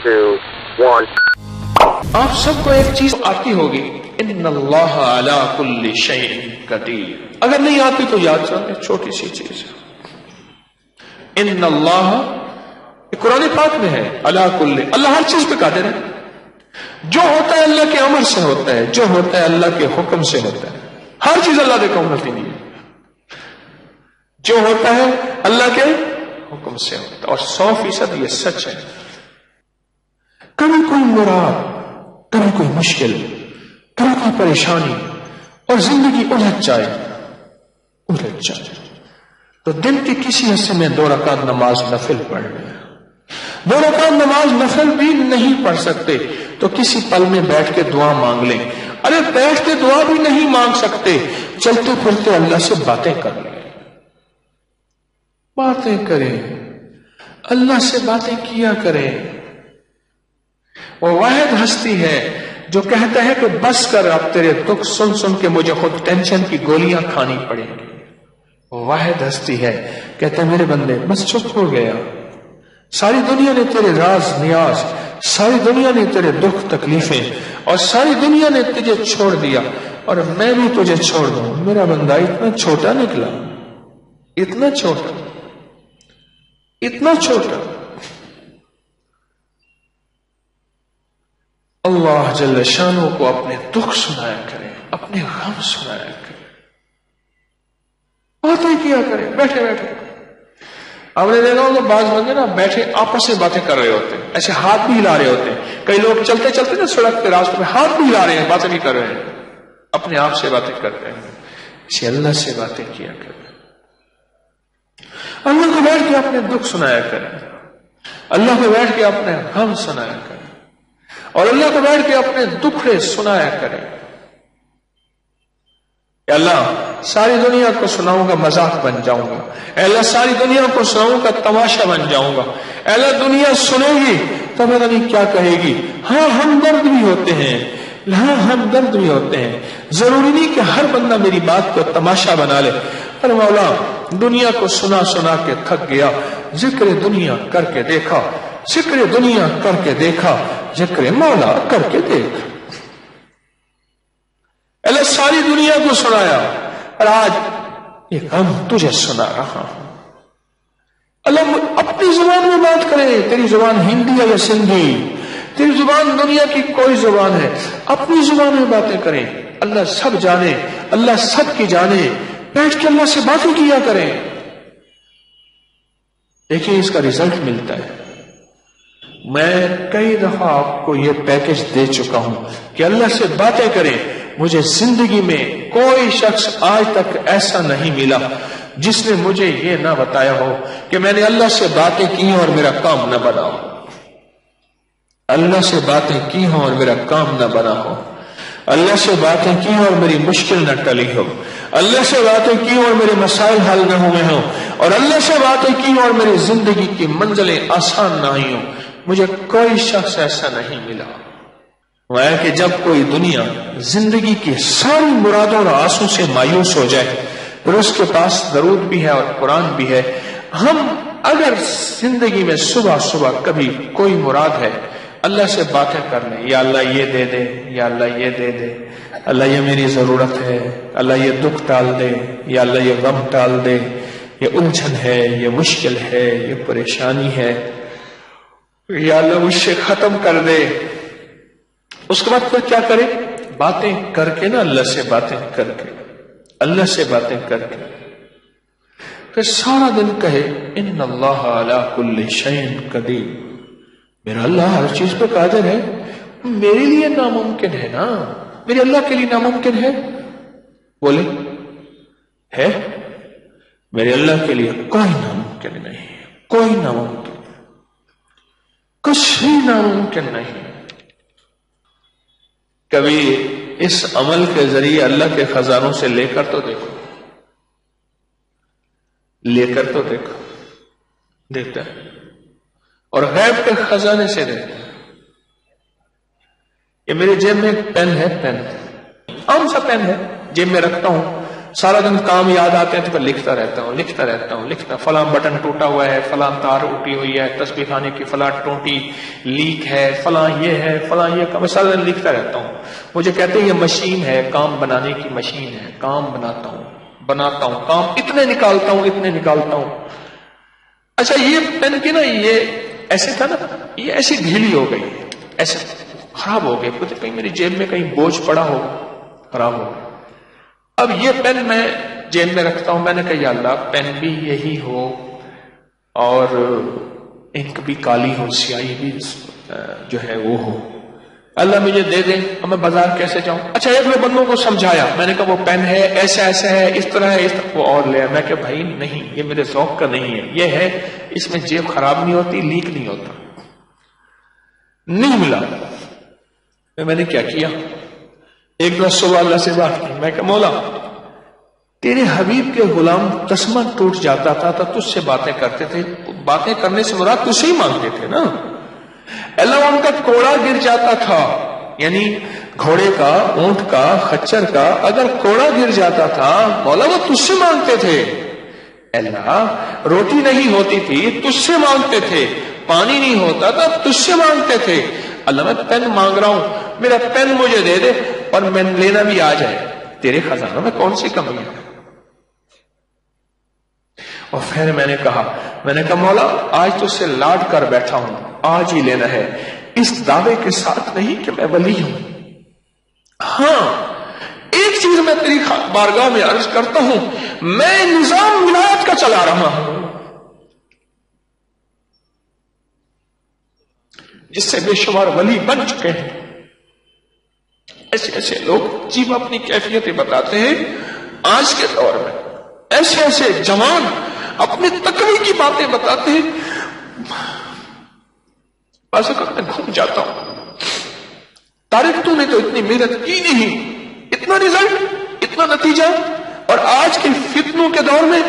2, 1. آپ سب کو ایک چیز آتی ہوگی، ان اللہ علی کل شیء قدیر. اگر نہیں آتی تو یاد رکھیں، چھوٹی سی چیز ہے، ان اللہ، قرآن پاک میں ہے، علی کل، اللہ ہر چیز پہ قادر ہے. جو ہوتا ہے اللہ کے امر سے ہوتا ہے، جو ہوتا ہے اللہ کے حکم سے ہوتا ہے. ہر چیز اللہ کے کام ہوتی نہیں ہے، جو ہوتا ہے اللہ کے حکم سے ہوتا ہے، اور 100% یہ سچ ہے. کبھی کوئی مراد، کبھی کوئی مشکل، کبھی کوئی پریشانی اور زندگی الجھ جائے تو دن کے کسی حصے میں 2 رکعت نماز نفل پڑھ لیں. 2 رکعت نماز نفل بھی نہیں پڑھ سکتے تو کسی پل میں بیٹھ کے دعا مانگ لیں. ارے بیٹھ کے دعا بھی نہیں مانگ سکتے، چلتے پھرتے اللہ سے باتیں کر لیں. باتیں کریں، اللہ سے باتیں کیا کریں. وہ واحد ہستی ہے جو کہتا ہے کہ بس کر، اب تیرے دکھ سن سن کے مجھے خود ٹینشن کی گولیاں کھانی پڑیں گی. وہ واحد ہستی ہے، کہتا ہے میرے بندے بس چپ ہو گیا، ساری دنیا نے تیرے راز نیاز، ساری دنیا نے تیرے دکھ تکلیفیں اور ساری دنیا نے تجھے چھوڑ دیا اور میں بھی تجھے چھوڑ دوں. میرا بندہ اتنا چھوٹا نکلا، اتنا چھوٹا، اتنا چھوٹا. اللہ جل شانہ کو اپنے دکھ سنایا کریں، اپنے غم سنایا کریں، باتیں کیا کریں بیٹھے بیٹھے. آپ نے دیکھا ہوگا بعض بندے نا بیٹھے آپس میں باتیں کر رہے ہوتے ہیں، ایسے ہاتھ بھی ہلا رہے ہوتے ہیں. کئی لوگ چلتے چلتے نا سڑک پہ راستوں میں ہاتھ بھی ہلا رہے ہیں، باتیں بھی کر رہے ہیں، اپنے آپ سے باتیں کر رہے ہیں. اسے اللہ سے باتیں کیا کریں، اللہ کو بیٹھ کے اپنے دکھ سنایا کریں، اللہ کو بیٹھ کے اپنے غم سنایا کریں، اور اللہ کو بیٹھ کے اپنے دکھڑے سنایا کریں. اے اللہ ساری دنیا کو سناؤں گا مذاق بن جاؤں گا، اے اللہ ساری دنیا کو سناؤں گا تماشا بن جاؤں گا. اے اللہ دنیا سنے گی تو پتہ نہیں کیا کہے گی. ہاں ہمدرد بھی ہوتے ہیں، ہاں ہمدرد بھی ہوتے ہیں. ضروری نہیں کہ ہر بندہ میری بات کو تماشا بنا لے. پر مولا دنیا کو سنا سنا کے تھک گیا، ذکر دنیا کر کے دیکھا، ذکر دنیا کر کے دیکھا، ذکر مولا کر کے دیکھا. اللہ ساری دنیا کو سنایا اور آج یہ غم تجھے سنا رہا ہوں. اللہ اپنی زبان میں بات کرے، تیری زبان ہندی ہے یا سندھی، تیری زبان دنیا کی کوئی زبان ہے، اپنی زبان میں باتیں کریں. اللہ سب جانے، اللہ سب کی جانے، بیٹھ کے اللہ سے باتیں کیا کریں. دیکھیں اس کا رزلٹ ملتا ہے. میں کئی دفعہ آپ کو یہ پیکج دے چکا ہوں کہ اللہ سے باتیں کریں. مجھے زندگی میں کوئی شخص آج تک ایسا نہیں ملا جس نے مجھے یہ نہ بتایا ہو کہ میں نے اللہ سے باتیں کی اور میرا کام نہ بنا ہو. اللہ سے باتیں کی ہوں اور میرا کام نہ بنا ہو. اللہ سے باتیں کی اور میری مشکل نہ ٹلی ہو. اللہ سے باتیں کی اور میرے مسائل حل نہ ہوئے ہوں. اور اللہ سے باتیں کی اور میری زندگی کی منزلیں آسان نہ ہوئی ہوں. مجھے کوئی شخص ایسا نہیں ملا. وہ ہے کہ جب کوئی دنیا زندگی کی ساری مرادوں اور آسوں سے مایوس ہو جائے پھر اس کے پاس درود بھی ہے اور قرآن بھی ہے. ہم اگر زندگی میں صبح صبح کبھی کوئی مراد ہے اللہ سے باتیں کر لیں، یا اللہ یہ دے دے، یا اللہ یہ دے دے، اللہ یہ میری ضرورت ہے، اللہ یہ دکھ ٹال دے، یا اللہ یہ غم ٹال دے، یہ الجھن ہے، یہ مشکل ہے، یہ پریشانی ہے، یا اللہ مجھ سے ختم کر دے. اس کے بعد پھر کیا کرے؟ باتیں کر کے نا، اللہ سے باتیں کر کے، اللہ سے باتیں کر کے پھر سارا دن کہے ان اللہ علی کل شیء قدیر. میرا اللہ ہر چیز پہ قادر ہے. میرے لیے ناممکن ہے نا، میرے اللہ کے لیے ناممکن ہے؟ بولے ہے؟ میرے اللہ کے لیے کوئی ناممکن نہیں، کوئی ناممکن، کچھ بھی ناممکن نہیں. کبھی اس عمل کے ذریعے اللہ کے خزانوں سے لے کر تو دیکھو، لے کر تو دیکھو، دیکھتا ہے. اور غیب کے خزانے سے دیکھتا ہے. یہ میرے جیب میں ایک پین ہے، پین عام سا پین ہے، جیب میں رکھتا ہوں. سارا دن کام یاد آتے ہیں تو پھر لکھتا رہتا ہوں فلاں بٹن ٹوٹا ہوا ہے، فلاں تار اٹھی ہوئی ہے، تسبیح خانے کی فلاں ٹوٹی لیک ہے، فلاں یہ کام، سارا دن لکھتا رہتا ہوں۔ مجھے کہتے ہیں یہ مشین ہے، کام بنانے کی مشین ہے، کام بناتا ہوں کام اتنے نکالتا ہوں۔ اچھا یہ پین کی نا یہ ایسے تھا نا، یہ ایسی ڈھیلی ہو گئی، ایسے خراب ہو گئی، کہیں میری جیب میں کہیں بوجھ پڑا ہو، خراب ہو گئی۔ اب یہ پین میں جیب میں رکھتا ہوں، میں نے کہا یا اللہ پین بھی یہی ہو اور انک بھی کالی ہو، سیاہی بھی جو ہے وہ ہو، اللہ مجھے دے دے، اب میں بازار کیسے جاؤں؟ اچھا ایک دو بندوں کو سمجھایا، میں نے کہا وہ پین ہے ایسا ہے، اس طرح ہے، وہ اور لیا۔ میں کہ بھائی نہیں، یہ میرے ذوق کا نہیں ہے، یہ ہے اس میں جیب خراب نہیں ہوتی، لیک نہیں ہوتا، نہیں ملا۔ میں نے کیا کیا، ایک دن صبح اللہ سے بات کی، میں کہ مولا تیرے حبیب کے غلام تسمہ ٹوٹ جاتا تھا تو تجھ سے باتیں کرتے تھے، باتیں کرنے سے مراد تجھ سے ہی مانگتے تھے نا۔ اللہ ان کا کوڑا گر جاتا تھا، یعنی گھوڑے کا، اونٹ کا، خچر کا اگر کوڑا گر جاتا تھا مولا وہ تجھ سے مانگتے تھے۔ اللہ روٹی نہیں ہوتی تھی تجھ سے مانگتے تھے، پانی نہیں ہوتا تھا تجھ سے مانگتے تھے۔ اللہ میں پین مانگ رہا ہوں، میرا پین مجھے دے دے اور میں لینا بھی آ جائے، تیرے خزانوں میں کون سی کمی ہے؟ اور پھر میں نے کہا مولا آج تو سے لاڈ کر بیٹھا ہوں، آج ہی لینا ہے، اس دعوے کے ساتھ نہیں کہ میں ولی ہوں۔ ہاں ایک چیز میں تیری بارگاہ میں عرض کرتا ہوں، میں نظام ولایت کا چلا رہا ہوں جس سے بے شمار ولی بن چکے ہیں۔ ایسے ایسے لوگ جب اپنی کیفیتیں بتاتے ہیں آج کے دور میں، ایسے ایسے جوان اپنے تقوی کی باتیں بتاتے ہیں، بس میں گھوم جاتا ہوں، طارق تو نے تو اتنی محنت کی نہیں، اتنا رزلٹ، اتنا نتیجہ، اور آج کے فتنوں کے دور میں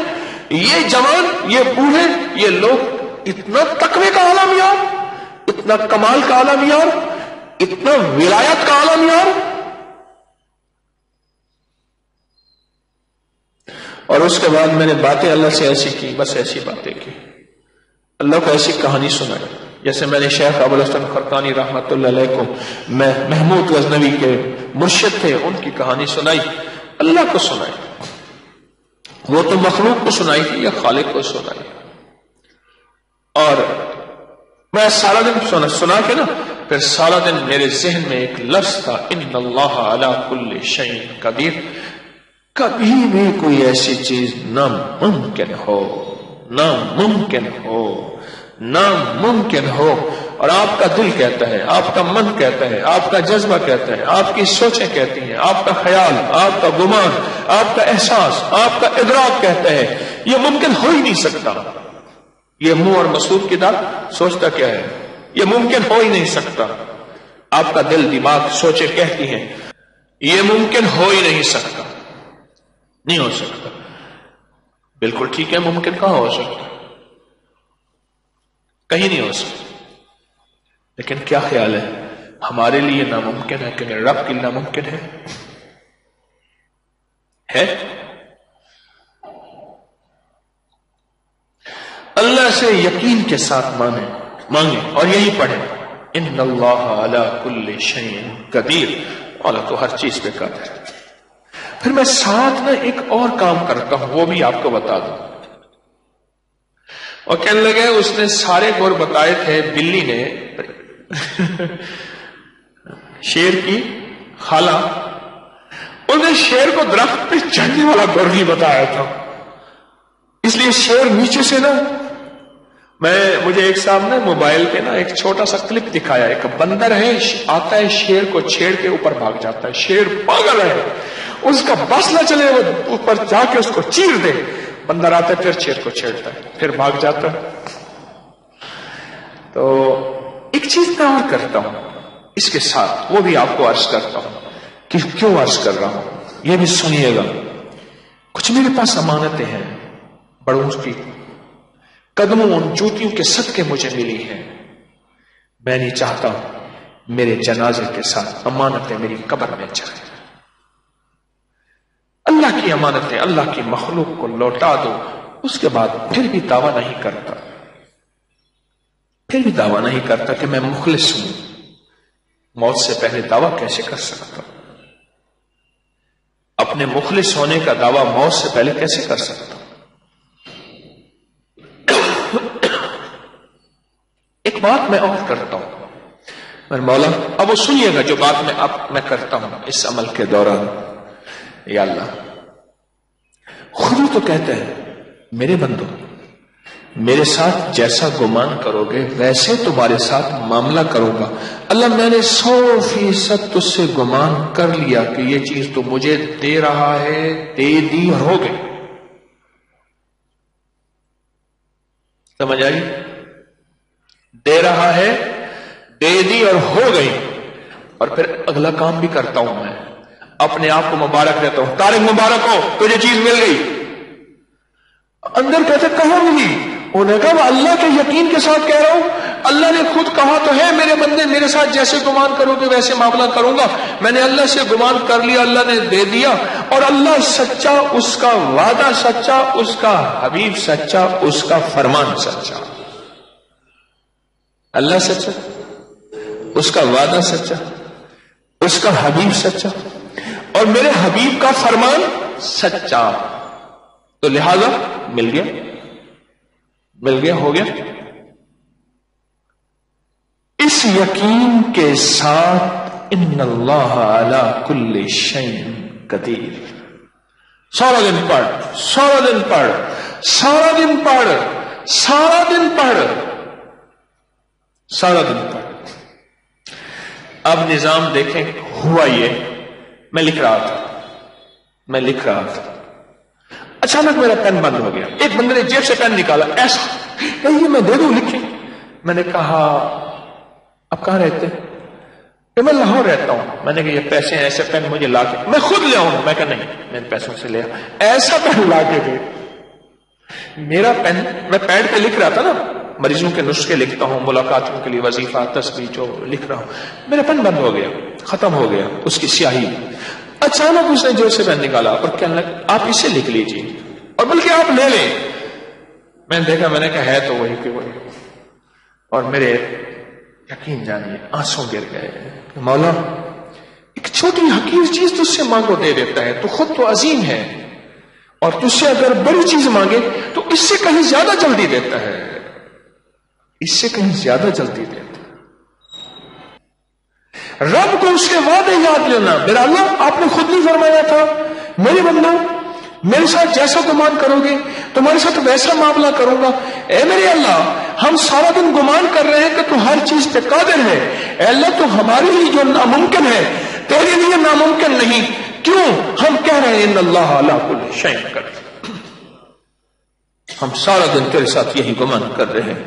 یہ جوان، یہ بوڑھے، یہ لوگ اتنا تقوی کا عالم یار، اتنا کمال کا عالم یار، اتنا ولایت کا عالم یار۔ اور اس کے بعد میں نے باتیں اللہ سے ایسی کی، بس ایسی باتیں کی، اللہ کو ایسی کہانی سنائی، جیسے میں نے شیخ ابو الحسن خرقانی رحمت اللہ علیہ کو، میں محمود غزنوی کے مرشد تھے، ان کی کہانی سنائی، اللہ کو سنائی، وہ تو مخلوق کو سنائی تھی یا خالق کو سنائی۔ اور میں سارا دن سنا کے نا، پھر سارا دن میرے ذہن میں ایک لفظ تھا، ان اللہ علی کل شیء قدیر، کبھی بھی کوئی ایسی چیز ناممکن ہو، ناممکن ہو، ناممکن ہو، اور آپ کا دل کہتا ہے، آپ کا من کہتا ہے، آپ کا جذبہ کہتا ہے، آپ کی سوچیں کہتی ہیں، آپ کا خیال، آپ کا گمان، آپ کا احساس، آپ کا ادراک کہتا ہے یہ ممکن ہو ہی نہیں سکتا۔ یہ منہ اور مسعود کی داد سوچتا کیا ہے، یہ ممکن ہو ہی نہیں سکتا۔ آپ کا دل، دماغ، سوچیں کہتی ہیں یہ ممکن ہو ہی نہیں سکتا، نہیں ہو سکتا۔ بالکل ٹھیک ہے، ممکن کہاں ہو سکتا، کہیں نہیں ہو سکتا، لیکن کیا خیال ہے ہمارے لیے ناممکن ہے کہ میرے رب کے لیے ناممکن ہے؟ اللہ سے یقین کے ساتھ مانگیں اور یہی پڑھیں، ان اللہ علی کل شیء قدیر، اللہ تو ہر چیز پہ قادر ہے۔ پھر میں ساتھ میں ایک اور کام کرتا ہوں، وہ بھی آپ کو بتا دوں۔ اور کہنے لگے اس نے سارے گور بتائے تھے، بلی نے شیر کی خالہ، انہوں نے شیر کو درخت پہ چڑھنے والا گور نہیں بتایا تھا، اس لیے شیر نیچے سے نا، مجھے ایک صاحب نے موبائل پہ نا ایک چھوٹا سا کلپ دکھایا، ایک بندر ہے آتا ہے شیر کو چھیڑ کے اوپر بھاگ جاتا ہے، شیر پاگل ہے، اس کا بس نہ چلے وہ اوپر جا کے اس کو چیر دے، بندر آتا ہے پھر شیر کو چھیڑتا ہے، پھر بھاگ جاتا ہے۔ تو ایک چیز میں اور کرتا ہوں اس کے ساتھ، وہ بھی آپ کو عرض کرتا ہوں کہ کیوں عرض کر رہا ہوں، یہ بھی سنیے گا۔ کچھ میرے پاس امانتیں ہیں بڑوں کی، قدموں ان جوتیوں کے صدقے مجھے ملی ہیں، میں نہیں چاہتا میرے جنازے کے ساتھ امانتیں میری قبر میں جائیں۔ اللہ کی کی امانتیں اللہ کی مخلوق کو لوٹا دو، اس کے بعد پھر بھی دعویٰ نہیں کرتا، پھر بھی دعویٰ نہیں کرتا کہ میں مخلص ہوں، موت سے پہلے دعویٰ کیسے کر سکتا ہوں؟ اپنے مخلص ہونے کا دعویٰ موت سے پہلے کیسے کر سکتا ہوں؟ ایک بات میں اور کرتا ہوں میرے مولا، اب وہ سنیے گا جو بات میں کرتا ہوں اس عمل کے دوران. یا اللہ، خود ہی تو کہتے ہیں میرے بندو میرے ساتھ جیسا گمان کرو گے ویسے تمہارے ساتھ معاملہ کروں گا. اللہ، میں نے 100% تجھ سے گمان کر لیا کہ یہ چیز تو مجھے دے رہا ہے، دے دی اور ہو گئی. سمجھ آئی؟ دے رہا ہے، دے دی اور ہو گئی. اور پھر اگلا کام بھی کرتا ہوں، میں اپنے آپ کو مبارک دیتا ہوں، طارق مبارک ہو تجھے چیز مل گئی. اندر کہتے کہاں ملی؟ انہوں نے کہا میں اللہ کے یقین کے ساتھ کہہ رہا ہوں، اللہ نے خود کہا تو ہے میرے بندے میرے ساتھ جیسے گمان کرو گے ویسے معاملہ کروں گا. میں نے اللہ سے گمان کر لیا، اللہ نے دے دیا. اور اللہ سچا، اس کا وعدہ سچا، اس کا حبیب سچا، اس کا فرمان سچا. اللہ سچا، اس کا وعدہ سچا، اس کا حبیب سچا، اور میرے حبیب کا فرمان سچا. تو لہذا مل گیا، ہو گیا. اس یقین کے ساتھ ان اللہ علی کل شیء قدیر. سارا دن پڑھ، سارا دن پڑھ، سارا دن پڑھ، سارا دن پڑھ، سارا دن پڑھ. اب نظام دیکھیں. ہوا یہ میں لکھ رہا تھا، اچانک میرا پین بند ہو گیا. ایک بندے نے جیب سے پین نکالا، ایسا کہ یہ میں دے دوں لکھیں. میں نے کہا اب کہاں رہتے؟ کہ میں لاہور رہتا ہوں. میں نے کہا یہ پیسے ہیں، ایسے پین مجھے لا کے میں خود لے آؤں. میں کہا نہیں، میں ان پیسوں سے لیا. ایسا پین لا کے دے. میرا پین، میں پیڈ پہ لکھ رہا تھا نا، مریضوں کے نسخے لکھتا ہوں، ملاقاتوں کے لیے وظیفہ تسبیح جو لکھ رہا ہوں. میرا پین بند ہو گیا، ختم ہو گیا اس کی سیاہی. اچانک اس نے جو سے پین نکالا اور کہنے لگا آپ اسے لکھ لیجیے اور بلکہ آپ لے لیں. میں نے دیکھا، میں نے کہا ہے تو وہی کہ وہی. اور میرے یقین جانیے آنسوں گر گئے. مولا ایک چھوٹی حقیر چیز تجھ سے مانگو دے دیتا ہے، تو خود تو عظیم ہے، اور تجھ سے اگر بڑی چیز مانگے تو اس سے کہیں زیادہ جلدی دیتا ہے، اس سے کہیں زیادہ جلدی دیتا ہے. رب کو اس کے وعدے یاد لینا. میرا اللہ، آپ نے خود نہیں فرمایا تھا میرے بندو میرے ساتھ جیسا گمان کرو گے تمہارے ساتھ ویسا معاملہ کروں گا. اے میرے اللہ، ہم سارا دن گمان کر رہے ہیں کہ تو ہر چیز پہ قادر ہے. اے اللہ، تو ہمارے لیے جو ناممکن ہے تیرے لیے ناممکن نہیں. کیوں؟ ہم کہہ رہے ہیں ان اللہ علی کل شیء قدیر. ہم سارا دن تیرے ساتھ یہی گمان کر رہے ہیں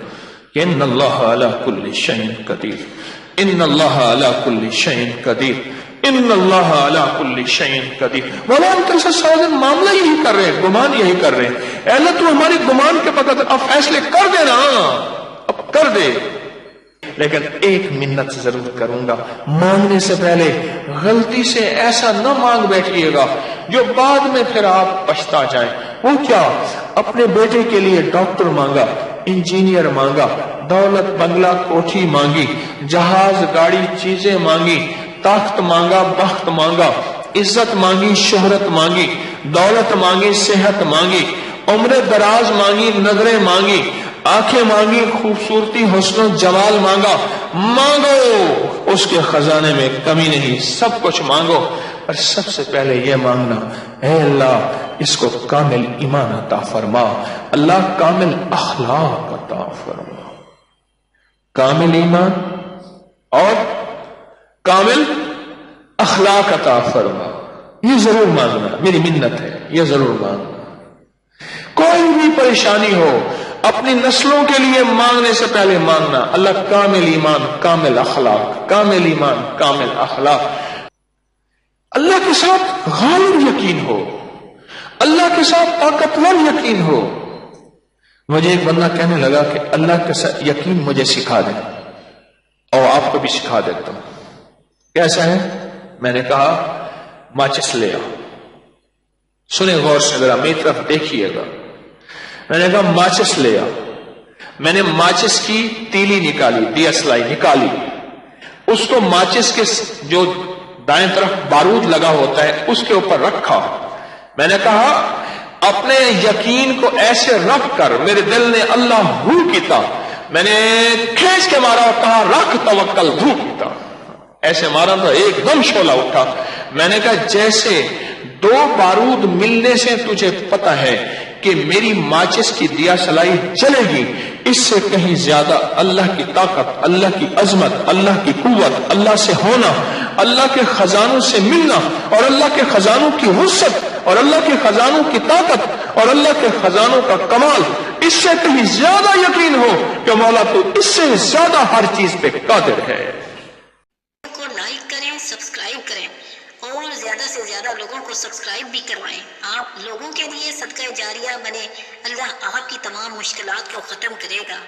کہ ان اللہ علی کل شیء قدیر، ان اللہ علی کل شیء قدیر، ان اللہ علی کل شیء قدیر. مولا ہم تیرے سے سارا دن معاملہ یہی کر رہے ہیں، گمان یہی کر رہے ہیں. اے اللہ، تو ہماری گمان کے بغیر اب فیصلے کر دے نا، اب کر دے. لیکن ایک منت ضرور کروں گا، مانگنے سے پہلے غلطی سے ایسا نہ مانگ بیٹھیے گا جو بعد میں پھر آپ پچھتا جائیں. وہ کیا؟ اپنے بیٹے کے لیے ڈاکٹر مانگا، انجینئر مانگا، دولت بنگلہ کوٹھی مانگی، جہاز گاڑی چیزیں مانگی، طاقت مانگا، بخت مانگا، عزت مانگی، شہرت مانگی، دولت مانگی، صحت مانگی، عمر دراز مانگی، نظریں مانگی، آنکھیں مانگی، خوبصورتی حسن و جمال مانگا. مانگو، اس کے خزانے میں کمی نہیں، سب کچھ مانگو. اور سب سے پہلے یہ مانگنا، اے اللہ اس کو کامل ایمان عطا فرما، اللہ کامل اخلاق عطا فرما. کامل ایمان اور کامل اخلاق عطا فرما. یہ ضرور مانگنا، میری منت ہے، یہ ضرور مانگنا. کوئی بھی پریشانی ہو اپنی نسلوں کے لیے مانگنے سے پہلے مانگنا، اللہ کامل ایمان کامل اخلاق، کامل ایمان کامل اخلاق. اللہ کے ساتھ غالب یقین ہو، اللہ کے ساتھ طاقتور یقین ہو. مجھے ایک بندہ کہنے لگا کہ اللہ کے ساتھ یقین مجھے سکھا دے، اور آپ کو بھی سکھا دیتا ہوں. کیسا ہے؟ میں نے کہا ماچس لے آؤ. سنیں غور سے ذرا میری طرف دیکھیے گا. میں نے کہا ماچس لے آ. میں نے ماچس کی تیلی نکالی, دیا سلائی نکالی, اس کو ماچس کے جو دائیں طرف بارود لگا ہوتا ہے اس کے اوپر رکھا. میں نے کہا اپنے یقین کو ایسے رکھ کر, میرے دل نے اللہ ہو کیتا, میں نے کھینچ کے مارا اور کہا رکھ توکل ہو کیتا. ایسے مارا تو ایک دم شعلہ اٹھا. میں نے کہا جیسے دو بارود ملنے سے تجھے پتہ ہے کہ میری ماچس کی دیا سلائی چلے گی, اس سے کہیں زیادہ اللہ کی طاقت, اللہ کی عظمت, اللہ کی قوت, اللہ سے ہونا, اللہ کے خزانوں سے ملنا, اور اللہ کے خزانوں کی وسعت, اور اللہ کے خزانوں کی طاقت, اور اللہ کے خزانوں کا کمال, اس سے کہیں زیادہ یقین ہو کہ مولا تو اس سے زیادہ ہر چیز پہ قادر ہے. کو لائک کریں, سبسکرائب کریں اور زیادہ سے زیادہ لوگوں کو سبسکرائب بھی کروائیں. آپ لوگوں کے لیے صدقہ جاریہ بنے. اللہ آپ کی تمام مشکلات کو ختم کرے گا.